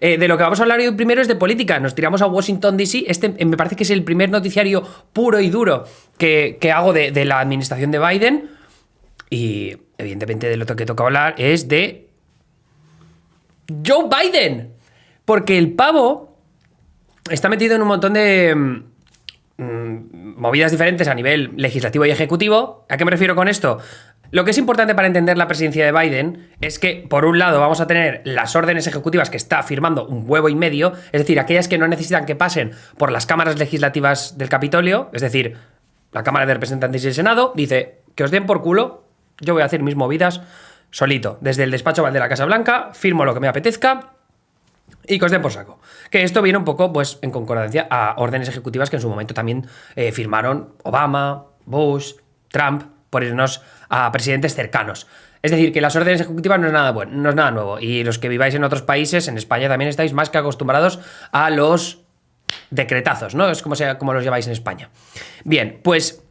De lo que vamos a hablar hoy primero es de política. Nos tiramos a Washington DC. Me parece que es el primer noticiario puro y duro que hago de la administración de Biden. Y evidentemente de lo que toca hablar es de Joe Biden. Porque el pavo está metido en un montón de movidas diferentes a nivel legislativo y ejecutivo. ¿A qué me refiero con esto? Lo que es importante para entender la presidencia de Biden es que, por un lado, vamos a tener las órdenes ejecutivas que está firmando un huevo y medio, es decir, aquellas que no necesitan que pasen por las cámaras legislativas del Capitolio, es decir, la Cámara de Representantes y el Senado, dice que os den por culo, yo voy a hacer mis movidas solito, desde el despacho de la Casa Blanca, firmo lo que me apetezca y que os den por saco. Que esto viene un poco, pues, en concordancia a órdenes ejecutivas que en su momento también firmaron Obama, Bush, Trump, por irnos a presidentes cercanos. Es decir, que las órdenes ejecutivas no es nada bueno, no es nada nuevo. Y los que viváis en otros países, en España también estáis más que acostumbrados a los decretazos, ¿no? Es como los lleváis en España. Bien, pues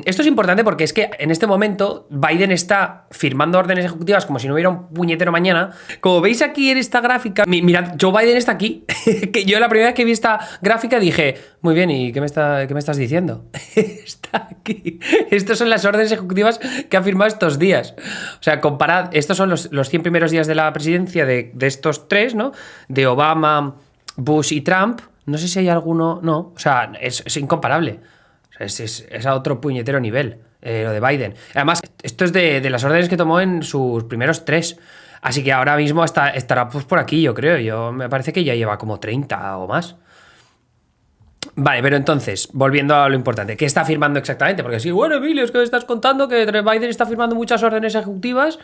esto es importante porque es que en este momento Biden está firmando órdenes ejecutivas como si no hubiera un puñetero mañana. Como veis aquí en esta gráfica, mirad, Joe Biden está aquí. Que yo la primera vez que vi esta gráfica dije, muy bien, ¿y qué me estás diciendo? Está aquí. Estas son las órdenes ejecutivas que ha firmado estos días. O sea, comparad, estos son los 100 primeros días de la presidencia de estos tres, ¿no? De Obama, Bush y Trump. No sé si hay alguno, no. O sea, es incomparable. Es a otro puñetero nivel, lo de Biden. Además, esto es de las órdenes que tomó en sus primeros 3. Así que ahora mismo estará pues por aquí, yo creo. Me parece que ya lleva como 30 o más. Vale, pero entonces, volviendo a lo importante, ¿qué está firmando exactamente? Porque sí, bueno, Emilio, es que me estás contando que Biden está firmando muchas órdenes ejecutivas,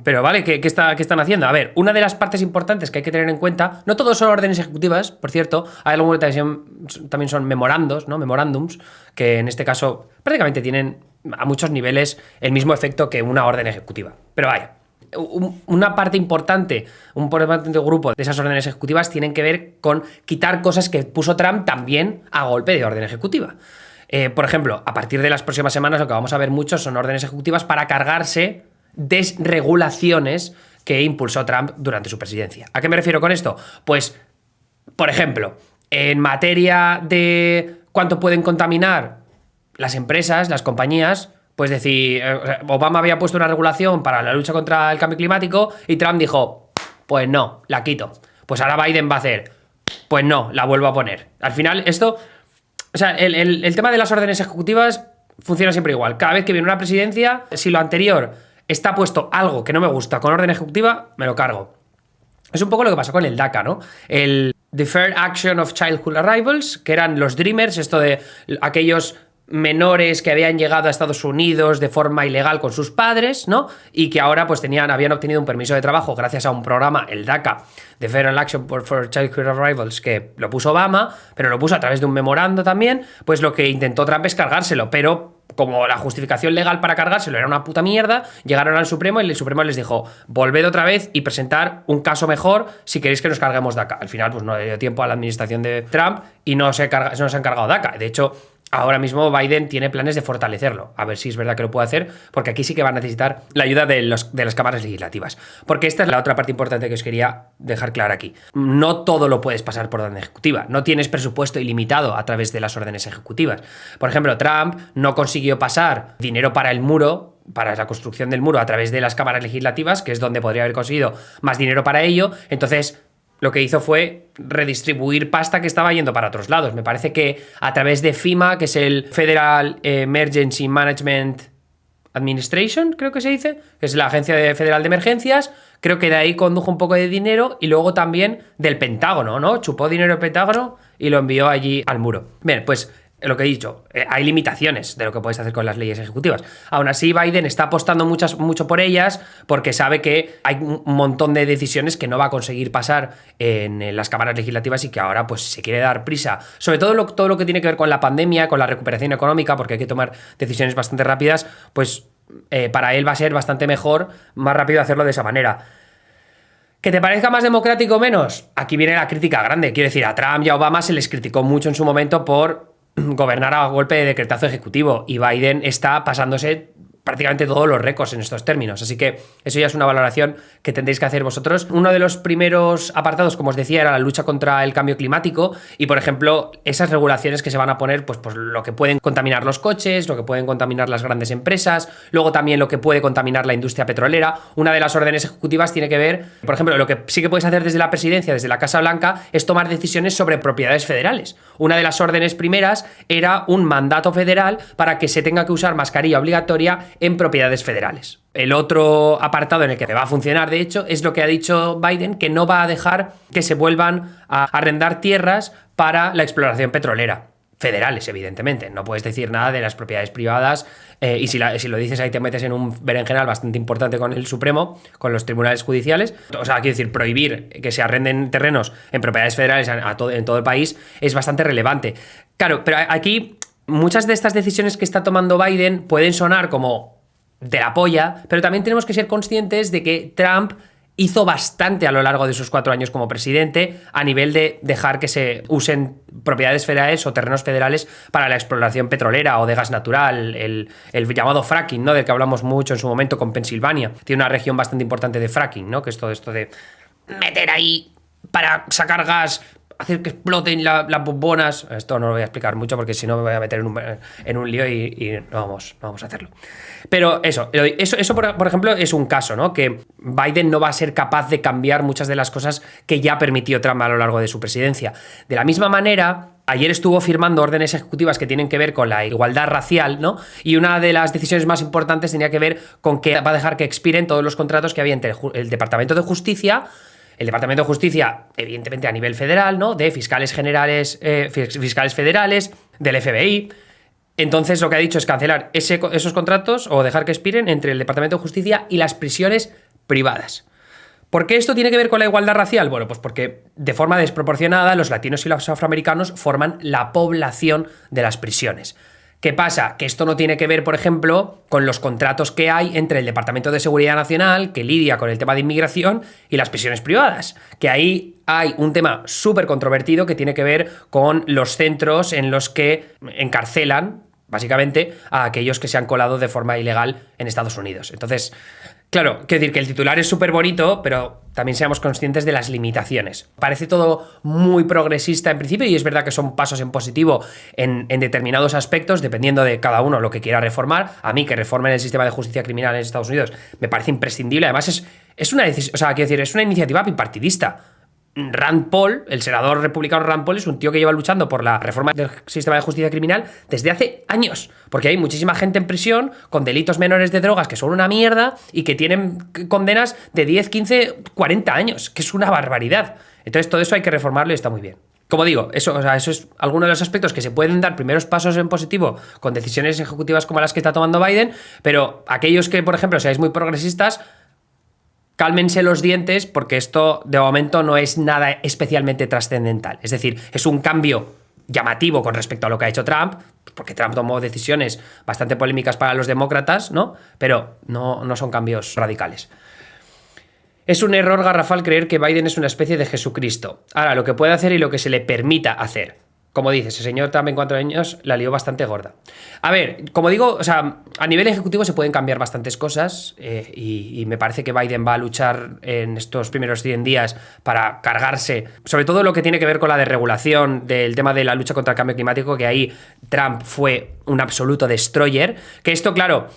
pero vale, ¿qué están haciendo? A ver, una de las partes importantes que hay que tener en cuenta, no todos son órdenes ejecutivas, por cierto, hay algunos que también son memorandos, ¿no? Memorándums, que en este caso prácticamente tienen a muchos niveles el mismo efecto que una orden ejecutiva. Pero vaya. Una parte importante, un importante grupo de esas órdenes ejecutivas tienen que ver con quitar cosas que puso Trump también a golpe de orden ejecutiva. Por ejemplo, a partir de las próximas semanas lo que vamos a ver mucho son órdenes ejecutivas para cargarse desregulaciones que impulsó Trump durante su presidencia. ¿A qué me refiero con esto? Pues, por ejemplo, en materia de cuánto pueden contaminar las empresas, las compañías, pues decir, Obama había puesto una regulación para la lucha contra el cambio climático y Trump dijo, pues no, la quito. Pues ahora Biden va a hacer, pues no, la vuelvo a poner. Al final esto, o sea, el tema de las órdenes ejecutivas funciona siempre igual. Cada vez que viene una presidencia, si lo anterior está puesto algo que no me gusta con orden ejecutiva, me lo cargo. Es un poco lo que pasó con el DACA, ¿no? El Deferred Action of Childhood Arrivals, que eran los Dreamers, esto de aquellos menores que habían llegado a Estados Unidos de forma ilegal con sus padres, ¿no? Y que ahora pues habían obtenido un permiso de trabajo gracias a un programa, el DACA, de Federal Action for Childhood Arrivals, que lo puso Obama, pero lo puso a través de un memorando también. Pues lo que intentó Trump es cargárselo, pero como la justificación legal para cargárselo era una puta mierda, llegaron al Supremo y el Supremo les dijo, volved otra vez y presentar un caso mejor si queréis que nos carguemos DACA. Al final pues no le dio tiempo a la administración de Trump y no se han cargado DACA. De hecho, ahora mismo Biden tiene planes de fortalecerlo. A ver si es verdad que lo puede hacer, porque aquí sí que va a necesitar la ayuda de las cámaras legislativas. Porque esta es la otra parte importante que os quería dejar clara aquí. No todo lo puedes pasar por orden ejecutiva. No tienes presupuesto ilimitado a través de las órdenes ejecutivas. Por ejemplo, Trump no consiguió pasar dinero para el muro, para la construcción del muro, a través de las cámaras legislativas, que es donde podría haber conseguido más dinero para ello. Entonces, lo que hizo fue redistribuir pasta que estaba yendo para otros lados. Me parece que a través de FEMA, que es el Federal Emergency Management Administration, creo que se dice, que es la Agencia Federal de Emergencias, creo que de ahí condujo un poco de dinero y luego también del Pentágono, ¿no? Chupó dinero del Pentágono y lo envió allí al muro. Bien, pues lo que he dicho, hay limitaciones de lo que puedes hacer con las leyes ejecutivas. Aún así, Biden está apostando mucho por ellas porque sabe que hay un montón de decisiones que no va a conseguir pasar en las cámaras legislativas y que ahora pues se quiere dar prisa. Sobre todo lo que tiene que ver con la pandemia, con la recuperación económica, porque hay que tomar decisiones bastante rápidas, pues para él va a ser bastante mejor, más rápido hacerlo de esa manera. ¿Que te parezca más democrático o menos? Aquí viene la crítica grande. Quiero decir, a Trump y a Obama se les criticó mucho en su momento por gobernar a golpe de decretazo ejecutivo y Biden está pasándose prácticamente todos los récords en estos términos. Así que eso ya es una valoración que tendréis que hacer vosotros. Uno de los primeros apartados, como os decía, era la lucha contra el cambio climático y, por ejemplo, esas regulaciones que se van a poner, pues lo que pueden contaminar los coches, lo que pueden contaminar las grandes empresas, luego también lo que puede contaminar la industria petrolera. Una de las órdenes ejecutivas tiene que ver, por ejemplo, lo que sí que puedes hacer desde la presidencia, desde la Casa Blanca, es tomar decisiones sobre propiedades federales. Una de las órdenes primeras era un mandato federal para que se tenga que usar mascarilla obligatoria en propiedades federales. El otro apartado en el que va a funcionar, de hecho, es lo que ha dicho Biden, que no va a dejar que se vuelvan a arrendar tierras para la exploración petrolera. Federales, evidentemente. No puedes decir nada de las propiedades privadas y si lo dices ahí te metes en un berenjenal bastante importante con el Supremo, con los tribunales judiciales. O sea, quiero decir, prohibir que se arrenden terrenos en propiedades federales en todo el país es bastante relevante. Claro, pero aquí muchas de estas decisiones que está tomando Biden pueden sonar como de la polla, pero también tenemos que ser conscientes de que Trump hizo bastante a lo largo de sus 4 años como presidente a nivel de dejar que se usen propiedades federales o terrenos federales para la exploración petrolera o de gas natural, el llamado fracking, ¿no? Del que hablamos mucho en su momento con Pensilvania. Tiene una región bastante importante de fracking, ¿no? Que es todo esto de meter ahí para sacar gas, hacer que exploten las bombonas. Esto no lo voy a explicar mucho porque si no me voy a meter en un lío y no vamos a hacerlo. Pero eso por ejemplo, es un caso, ¿no? Que Biden no va a ser capaz de cambiar muchas de las cosas que ya permitió Trump a lo largo de su presidencia. De la misma manera, ayer estuvo firmando órdenes ejecutivas que tienen que ver con la igualdad racial, ¿no? Y una de las decisiones más importantes tenía que ver con que va a dejar que expiren todos los contratos que había entre el Departamento de Justicia, evidentemente a nivel federal, ¿no? De fiscales generales, fiscales federales, del FBI. Entonces lo que ha dicho es cancelar esos contratos o dejar que expiren entre el Departamento de Justicia y las prisiones privadas. ¿Por qué esto tiene que ver con la igualdad racial? Bueno, pues porque de forma desproporcionada los latinos y los afroamericanos forman la población de las prisiones. ¿Qué pasa? Que esto no tiene que ver, por ejemplo, con los contratos que hay entre el Departamento de Seguridad Nacional, que lidia con el tema de inmigración, y las prisiones privadas. Que ahí hay un tema súper controvertido que tiene que ver con los centros en los que encarcelan, básicamente, a aquellos que se han colado de forma ilegal en Estados Unidos. Entonces, claro, quiero decir que el titular es súper bonito, pero también seamos conscientes de las limitaciones. Parece todo muy progresista en principio y es verdad que son pasos en positivo en determinados aspectos, dependiendo de cada uno lo que quiera reformar. A mí que reformen el sistema de justicia criminal en Estados Unidos me parece imprescindible. Además es una decisión, o sea, quiero decir, es una iniciativa bipartidista. Rand Paul, el senador republicano Rand Paul, es un tío que lleva luchando por la reforma del sistema de justicia criminal desde hace años, porque hay muchísima gente en prisión con delitos menores de drogas que son una mierda y que tienen condenas de 10, 15, 40 años, que es una barbaridad. Entonces todo eso hay que reformarlo y está muy bien. Como digo, eso es alguno de los aspectos que se pueden dar primeros pasos en positivo con decisiones ejecutivas como las que está tomando Biden, pero aquellos que, por ejemplo, seáis muy progresistas, cálmense los dientes porque esto de momento no es nada especialmente trascendental. Es decir, es un cambio llamativo con respecto a lo que ha hecho Trump, porque Trump tomó decisiones bastante polémicas para los demócratas, ¿no? Pero no son cambios radicales. Es un error garrafal creer que Biden es una especie de Jesucristo. Ahora, lo que puede hacer y lo que se le permita hacer. Como dices, el señor Trump en 4 años la lió bastante gorda. A ver, como digo, o sea, a nivel ejecutivo se pueden cambiar bastantes cosas y me parece que Biden va a luchar en estos primeros 100 días para cargarse, sobre todo lo que tiene que ver con la desregulación del tema de la lucha contra el cambio climático, que ahí Trump fue un absoluto destroyer. Que esto, claro,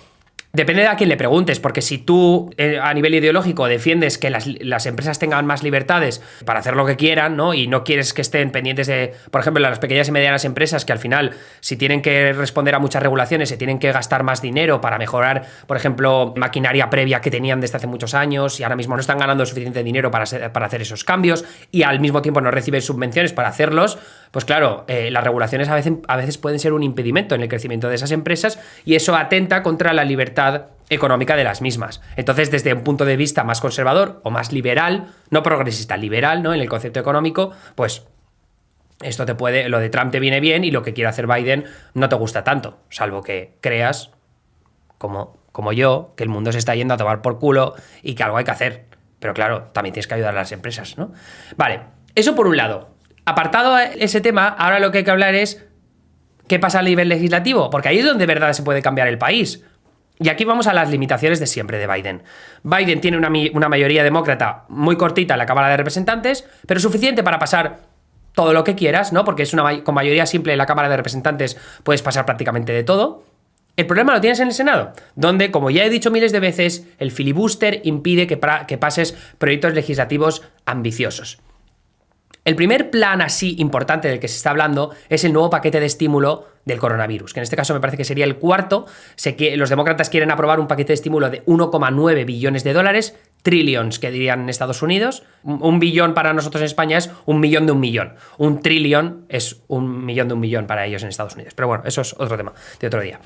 depende de a quién le preguntes, porque si tú a nivel ideológico defiendes que las empresas tengan más libertades para hacer lo que quieran, ¿no? Y no quieres que estén pendientes de, por ejemplo, las pequeñas y medianas empresas que al final, si tienen que responder a muchas regulaciones, se tienen que gastar más dinero para mejorar, por ejemplo, maquinaria previa que tenían desde hace muchos años y ahora mismo no están ganando suficiente dinero para hacer esos cambios y al mismo tiempo no reciben subvenciones para hacerlos, pues claro, las regulaciones a veces pueden ser un impedimento en el crecimiento de esas empresas y eso atenta contra la libertad económica de las mismas. Entonces, desde un punto de vista más conservador o más liberal, no progresista, liberal, ¿no? En el concepto económico, pues esto lo de Trump te viene bien y lo que quiere hacer Biden no te gusta tanto, salvo que creas, como yo, que el mundo se está yendo a tomar por culo y que algo hay que hacer. Pero claro, también tienes que ayudar a las empresas, ¿no? Vale, eso por un lado. Apartado ese tema, ahora lo que hay que hablar es qué pasa a nivel legislativo, porque ahí es donde de verdad se puede cambiar el país. Y aquí vamos a las limitaciones de siempre de Biden. Biden tiene una mayoría demócrata muy cortita en la Cámara de Representantes, pero suficiente para pasar todo lo que quieras, ¿no? Porque con mayoría simple en la Cámara de Representantes puedes pasar prácticamente de todo. El problema lo tienes en el Senado, donde, como ya he dicho miles de veces, el filibuster impide que pases proyectos legislativos ambiciosos. El primer plan así importante del que se está hablando es el nuevo paquete de estímulo del coronavirus, que en este caso me parece que sería el cuarto. Los demócratas quieren aprobar un paquete de estímulo de 1,9 billones de dólares, trillions que dirían en Estados Unidos. Un billón para nosotros en España es un millón de un millón. Un trillón es un millón de un millón para ellos en Estados Unidos. Pero bueno, eso es otro tema de otro día.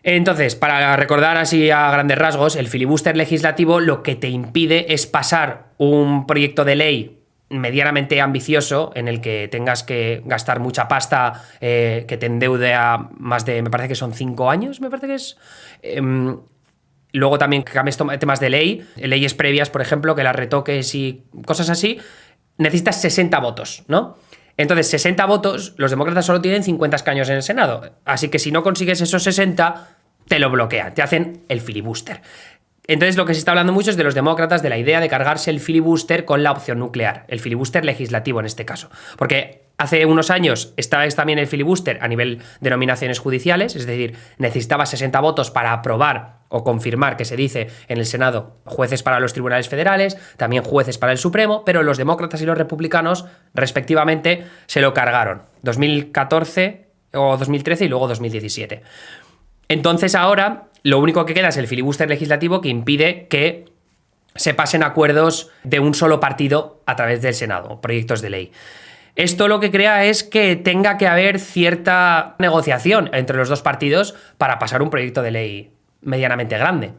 Entonces, para recordar así a grandes rasgos, el filibuster legislativo lo que te impide es pasar un proyecto de ley medianamente ambicioso en el que tengas que gastar mucha pasta, que te endeude a más de, me parece que son 5 años, me parece que es. Luego también que cambies temas de ley, leyes previas, por ejemplo, que las retoques y cosas así, necesitas 60 votos, ¿no? Entonces, 60 votos, los demócratas solo tienen 50 escaños en el Senado, así que si no consigues esos 60, te lo bloquean, te hacen el filibuster. Entonces lo que se está hablando mucho es de los demócratas, de la idea de cargarse el filibuster con la opción nuclear, el filibuster legislativo en este caso. Porque hace unos años estaba también el filibuster a nivel de nominaciones judiciales, es decir, necesitaba 60 votos para aprobar o confirmar, que se dice en el Senado, jueces para los tribunales federales, también jueces para el Supremo, pero los demócratas y los republicanos, respectivamente, se lo cargaron. 2014 o 2013 y luego 2017. Entonces ahora lo único que queda es el filibuster legislativo que impide que se pasen acuerdos de un solo partido a través del Senado, proyectos de ley. Esto lo que crea es que tenga que haber cierta negociación entre los dos partidos para pasar un proyecto de ley medianamente grande.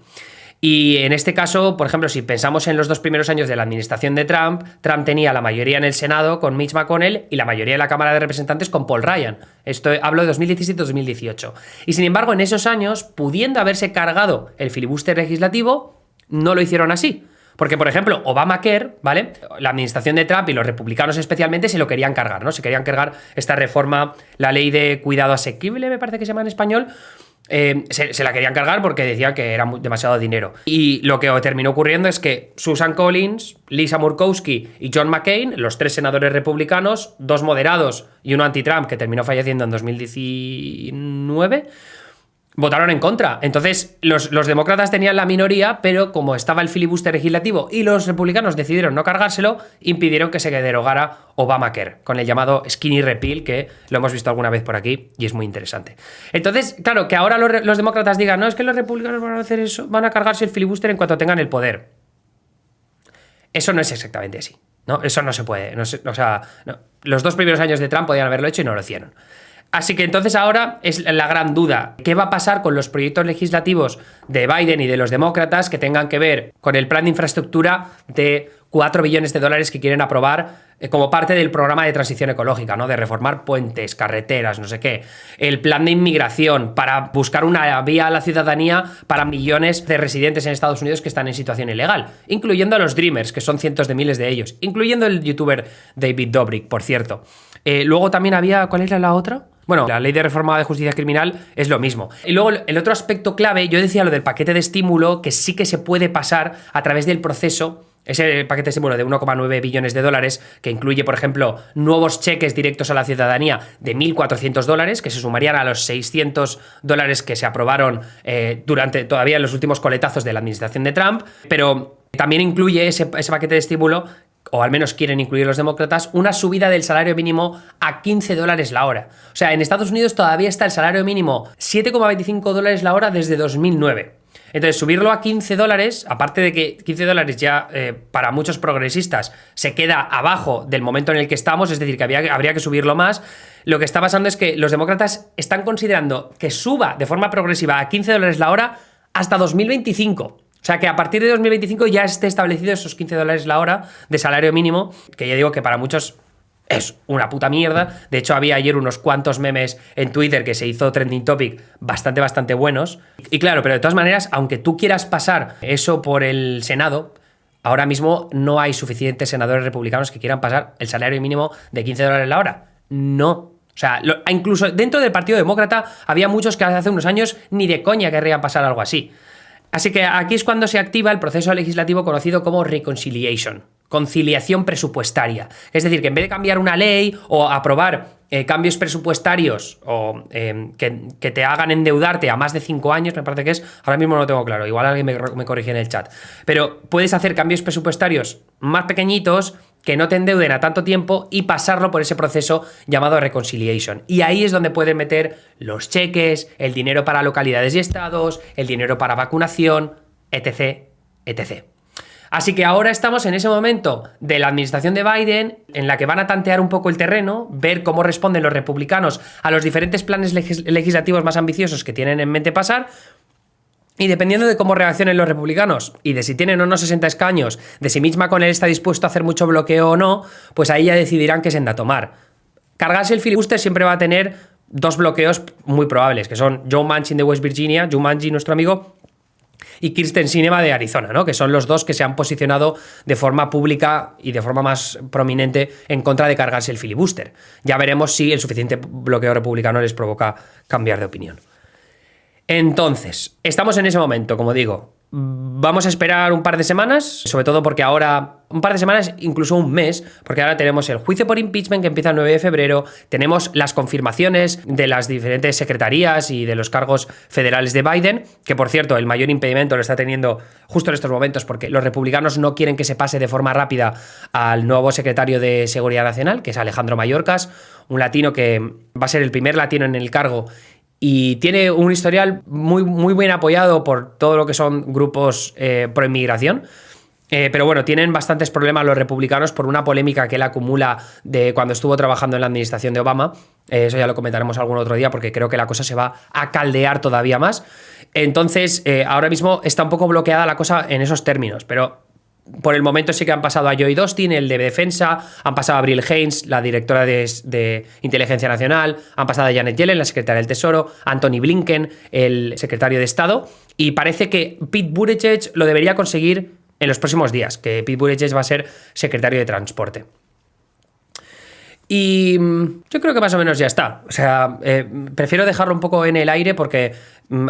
Y en este caso, por ejemplo, si pensamos en los 2 primeros años de la administración de Trump, Trump tenía la mayoría en el Senado con Mitch McConnell y la mayoría en la Cámara de Representantes con Paul Ryan. Esto hablo de 2017-2018. Y sin embargo, en esos años, pudiendo haberse cargado el filibuster legislativo, no lo hicieron así. Porque, por ejemplo, Obamacare, ¿vale? La administración de Trump y los republicanos especialmente se lo querían cargar, ¿no? Se querían cargar esta reforma, la ley de cuidado asequible, me parece que se llama en español. Se la querían cargar porque decían que era demasiado dinero. Y lo que terminó ocurriendo es que Susan Collins, Lisa Murkowski y John McCain, los 3 senadores republicanos, 2 moderados y uno anti-Trump que terminó falleciendo en 2019, votaron en contra. Entonces, los demócratas tenían la minoría, pero como estaba el filibuster legislativo y los republicanos decidieron no cargárselo, impidieron que se derogara Obamacare, con el llamado skinny repeal, que lo hemos visto alguna vez por aquí y es muy interesante. Entonces, claro, que ahora los demócratas digan, no, es que los republicanos van a hacer eso, van a cargarse el filibuster en cuanto tengan el poder. Eso no es exactamente así, ¿no? Eso no se puede. No. Los 2 primeros años de Trump podían haberlo hecho y no lo hicieron. Así que entonces ahora es la gran duda. ¿Qué va a pasar con los proyectos legislativos de Biden y de los demócratas que tengan que ver con el plan de infraestructura de 4 billones de dólares que quieren aprobar como parte del programa de transición ecológica, ¿no? De reformar puentes, carreteras, no sé qué. El plan de inmigración para buscar una vía a la ciudadanía para millones de residentes en Estados Unidos que están en situación ilegal, incluyendo a los Dreamers, que son cientos de miles de ellos, incluyendo el youtuber David Dobrik, por cierto. Luego también había... ¿Cuál era la otra? Bueno, la ley de reforma de justicia criminal es lo mismo. Y luego el otro aspecto clave, yo decía lo del paquete de estímulo, que sí que se puede pasar a través del proceso. Ese paquete de estímulo de 1,9 billones de dólares, que incluye, por ejemplo, nuevos cheques directos a la ciudadanía de $1.400, que se sumarían a los $600 que se aprobaron durante todavía los últimos coletazos de la administración de Trump, pero también incluye ese paquete de estímulo, o al menos quieren incluir los demócratas, una subida del salario mínimo a $15 la hora. O sea, en Estados Unidos todavía está el salario mínimo $7,25 la hora desde 2009. Entonces, subirlo a $15, aparte de que $15 ya para muchos progresistas se queda abajo del momento en el que estamos, es decir, que habría que subirlo más, lo que está pasando es que los demócratas están considerando que suba de forma progresiva a $15 la hora hasta 2025. O sea, que a partir de 2025 ya esté establecido esos $15 la hora de salario mínimo, que ya digo que para muchos es una puta mierda. De hecho, había ayer unos cuantos memes en Twitter que se hizo trending topic bastante buenos. Y claro, pero de todas maneras, aunque tú quieras pasar eso por el Senado, ahora mismo no hay suficientes senadores republicanos que quieran pasar el salario mínimo de $15 la hora. No. O sea, incluso dentro del Partido Demócrata había muchos que hace unos años ni de coña querrían pasar algo así. Así que aquí es cuando se activa el proceso legislativo conocido como reconciliation, conciliación presupuestaria. Es decir, que en vez de cambiar una ley o aprobar cambios presupuestarios o que te hagan endeudarte a más de 5 años, me parece que es, ahora mismo no lo tengo claro, igual alguien me corrige en el chat, pero puedes hacer cambios presupuestarios más pequeñitos que no te endeuden a tanto tiempo y pasarlo por ese proceso llamado reconciliation. Y ahí es donde pueden meter los cheques, el dinero para localidades y estados, el dinero para vacunación, etc, etc. Así que ahora estamos en ese momento de la administración de Biden en la que van a tantear un poco el terreno, ver cómo responden los republicanos a los diferentes planes legislativos más ambiciosos que tienen en mente pasar. Y dependiendo de cómo reaccionen los republicanos y de si tienen o no 60 escaños, de si Mitch McConnell está dispuesto a hacer mucho bloqueo o no, pues ahí ya decidirán qué senda tomar. Cargarse el filibuster siempre va a tener 2 bloqueos muy probables, que son Joe Manchin de West Virginia, Joe Manchin, nuestro amigo, y Kyrsten Sinema de Arizona, ¿no? Que son los dos que se han posicionado de forma pública y de forma más prominente en contra de cargarse el filibuster. Ya veremos si el suficiente bloqueo republicano les provoca cambiar de opinión. Entonces, estamos en ese momento, como digo. Vamos a esperar un par de semanas, sobre todo porque ahora, un par de semanas, incluso un mes, porque ahora tenemos el juicio por impeachment que empieza el 9 de febrero, tenemos las confirmaciones de las diferentes secretarías y de los cargos federales de Biden, que por cierto, el mayor impedimento lo está teniendo justo en estos momentos porque los republicanos no quieren que se pase de forma rápida al nuevo secretario de Seguridad Nacional, que es Alejandro Mayorkas, un latino que va a ser el primer latino en el cargo y tiene un historial muy, muy bien apoyado por todo lo que son grupos pro inmigración. Pero bueno, tienen bastantes problemas los republicanos por una polémica que él acumula de cuando estuvo trabajando en la administración de Obama. Eso ya lo comentaremos algún otro día porque creo que la cosa se va a caldear todavía más. Entonces, ahora mismo está un poco bloqueada la cosa en esos términos, pero por el momento sí que han pasado a Joy Austin, el de defensa, han pasado a Avril Haines, la directora de Inteligencia Nacional, han pasado a Janet Yellen, la secretaria del Tesoro, Anthony Blinken, el secretario de Estado, y parece que Pete Buttigieg lo debería conseguir en los próximos días, que Pete Buttigieg va a ser secretario de Transporte. Y yo creo que más o menos ya está. O sea, prefiero dejarlo un poco en el aire porque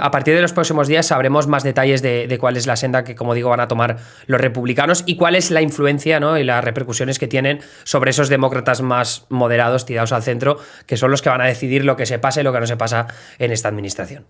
a partir de los próximos días sabremos más detalles de cuál es la senda que, como digo, van a tomar los republicanos y cuál es la influencia, ¿no? Y las repercusiones que tienen sobre esos demócratas más moderados tirados al centro, que son los que van a decidir lo que se pasa y lo que no se pasa en esta administración.